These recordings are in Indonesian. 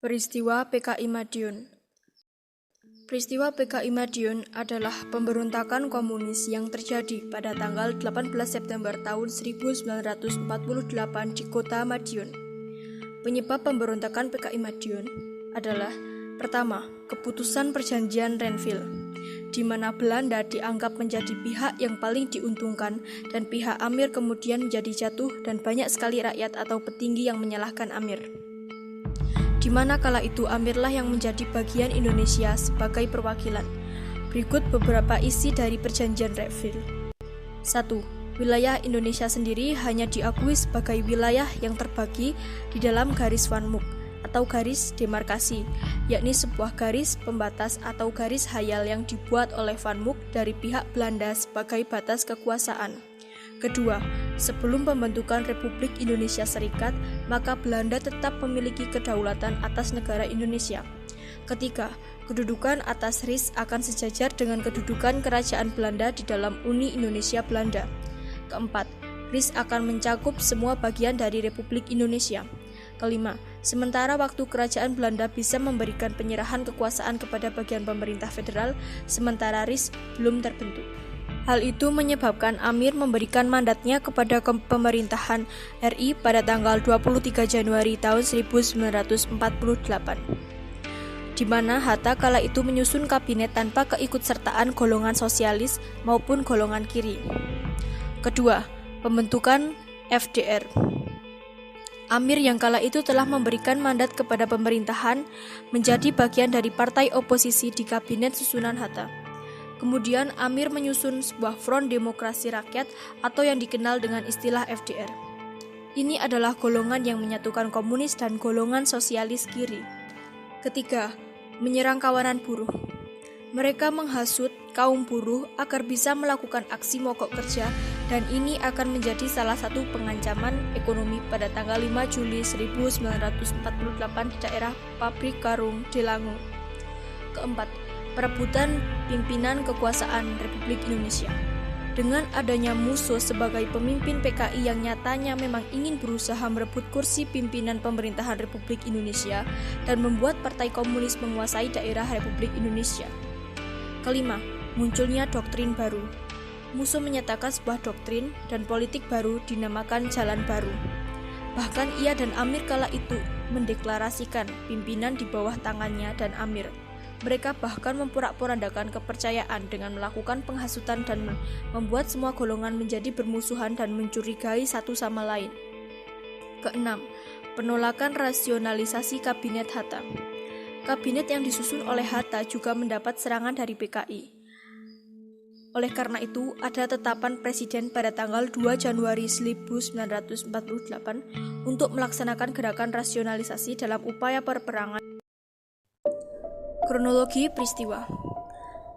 Peristiwa PKI Madiun. Peristiwa PKI Madiun adalah pemberontakan komunis yang terjadi pada tanggal 18 September tahun 1948 di kota Madiun. Penyebab pemberontakan PKI Madiun adalah: pertama, keputusan perjanjian Renville, di mana Belanda dianggap menjadi pihak yang paling diuntungkan dan pihak Amir kemudian menjadi jatuh dan banyak sekali rakyat atau petinggi yang menyalahkan Amir. Di mana kala itu Amirlah yang menjadi bagian Indonesia sebagai perwakilan. Berikut beberapa isi dari perjanjian Renville. 1. Wilayah Indonesia sendiri hanya diakui sebagai wilayah yang terbagi di dalam garis Van Mook atau garis demarkasi, yakni sebuah garis pembatas atau garis hayal yang dibuat oleh Van Mook dari pihak Belanda sebagai batas kekuasaan. Kedua, sebelum pembentukan Republik Indonesia Serikat, maka Belanda tetap memiliki kedaulatan atas negara Indonesia. Ketiga, kedudukan atas RIS akan sejajar dengan kedudukan kerajaan Belanda di dalam Uni Indonesia Belanda. Keempat, RIS akan mencakup semua bagian dari Republik Indonesia. Kelima, sementara waktu kerajaan Belanda bisa memberikan penyerahan kekuasaan kepada bagian pemerintah federal, sementara RIS belum terbentuk. Hal itu menyebabkan Amir memberikan mandatnya kepada pemerintahan RI pada tanggal 23 Januari tahun 1948, di mana Hatta kala itu menyusun kabinet tanpa keikutsertaan golongan sosialis maupun golongan kiri. Kedua, pembentukan FDR. Amir yang kala itu telah memberikan mandat kepada pemerintahan menjadi bagian dari partai oposisi di kabinet susunan Hatta. Kemudian Amir menyusun sebuah Front Demokrasi Rakyat atau yang dikenal dengan istilah FDR. Ini adalah golongan yang menyatukan komunis dan golongan sosialis kiri. Ketiga, menyerang kawanan buruh. Mereka menghasut kaum buruh agar bisa melakukan aksi mogok kerja, dan ini akan menjadi salah satu pengancaman ekonomi pada tanggal 5 Juli 1948 di daerah Pabrik Karung, Delango. Keempat, perebutan pimpinan kekuasaan Republik Indonesia. Dengan adanya Musso sebagai pemimpin PKI yang nyatanya memang ingin berusaha merebut kursi pimpinan pemerintahan Republik Indonesia dan membuat Partai Komunis menguasai daerah Republik Indonesia. Kelima, munculnya doktrin baru. Musso menyatakan sebuah doktrin dan politik baru dinamakan Jalan Baru. Bahkan ia dan Amir kala itu mendeklarasikan pimpinan di bawah tangannya dan Amir. Mereka bahkan memporak-porandakan kepercayaan dengan melakukan penghasutan dan membuat semua golongan menjadi bermusuhan dan mencurigai satu sama lain. Keenam, penolakan rasionalisasi Kabinet Hatta. Kabinet yang disusun oleh Hatta juga mendapat serangan dari PKI. Oleh karena itu, ada tetapan Presiden pada tanggal 2 Januari 1948 untuk melaksanakan gerakan rasionalisasi dalam upaya perperangan. Kronologi peristiwa.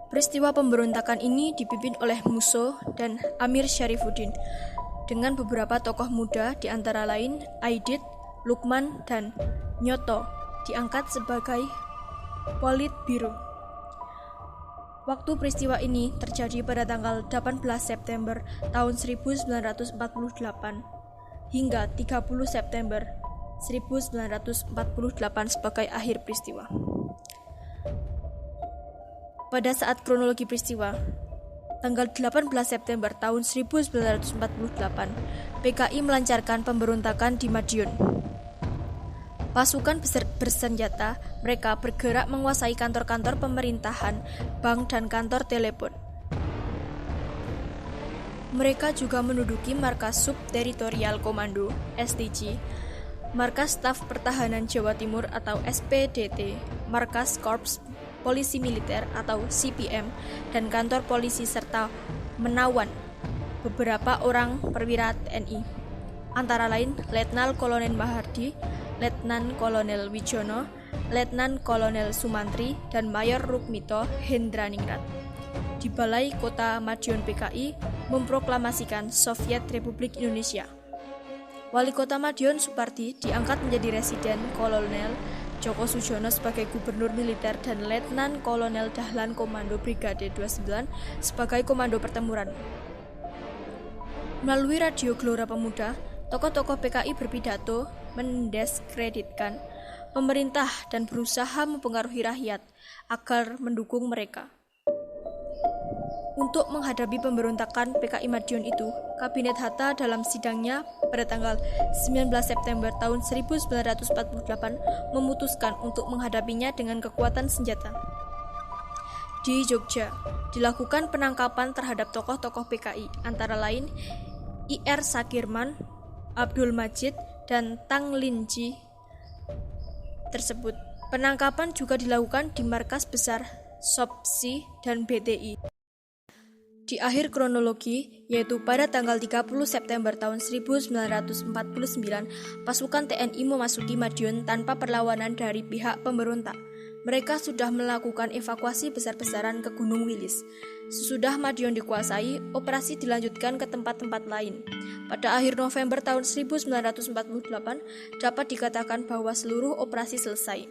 Peristiwa pemberontakan ini dipimpin oleh Musso dan Amir Syarifuddin dengan beberapa tokoh muda, di antara lain Aidit, Lukman, dan Nyoto diangkat sebagai Politbiro. Waktu peristiwa ini terjadi pada tanggal 18 September tahun 1948 hingga 30 September 1948 sebagai akhir peristiwa. Pada saat kronologi peristiwa, tanggal 18 September tahun 1948, PKI melancarkan pemberontakan di Madiun. Pasukan bersenjata, mereka bergerak menguasai kantor-kantor pemerintahan, bank, dan kantor telepon. Mereka juga menduduki markas Subteritorial Komando (STC), markas Staf Pertahanan Jawa Timur atau SPDT, markas Korps Polisi Militer atau CPM, dan kantor polisi, serta menawan beberapa orang perwira TNI, antara lain Letnan Kolonel Mahardi, Letnan Kolonel Wijono, Letnan Kolonel Sumantri, dan Mayor Rukmito Hendraningrat. Di Balai Kota Madiun, PKI memproklamasikan Soviet Republik Indonesia. Wali Kota Madiun Supardi diangkat menjadi Residen Kolonel Joko Sujono sebagai Gubernur Militer dan Letnan Kolonel Dahlan Komando Brigade 29 sebagai Komando Pertempuran. Melalui radio Gelora Pemuda, tokoh-tokoh PKI berpidato mendiskreditkan pemerintah dan berusaha mempengaruhi rakyat agar mendukung mereka. Untuk menghadapi pemberontakan PKI Madiun itu, Kabinet Hatta dalam sidangnya pada tanggal 19 September tahun 1948 memutuskan untuk menghadapinya dengan kekuatan senjata. Di Jogja, dilakukan penangkapan terhadap tokoh-tokoh PKI, antara lain Ir Sakirman, Abdul Majid, dan Tang Linji tersebut. Penangkapan juga dilakukan di markas besar SOPSI dan BTI. Di akhir kronologi, yaitu pada tanggal 30 September tahun 1949, pasukan TNI memasuki Madiun tanpa perlawanan dari pihak pemberontak. Mereka sudah melakukan evakuasi besar-besaran ke Gunung Wilis. Sesudah Madiun dikuasai, operasi dilanjutkan ke tempat-tempat lain. Pada akhir November tahun 1948, dapat dikatakan bahwa seluruh operasi selesai.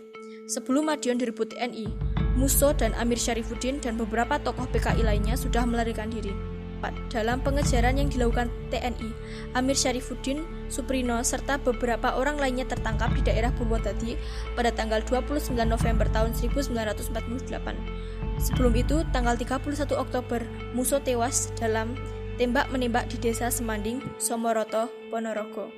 Sebelum Madiun direbut TNI, Musso dan Amir Syarifuddin dan beberapa tokoh PKI lainnya sudah melarikan diri. Dalam pengejaran yang dilakukan TNI, Amir Syarifuddin, Suprino, serta beberapa orang lainnya tertangkap di daerah Purwodadi pada tanggal 29 November tahun 1948. Sebelum itu, tanggal 31 Oktober, Musso tewas dalam tembak-menembak di desa Semanding, Somoroto, Ponorogo.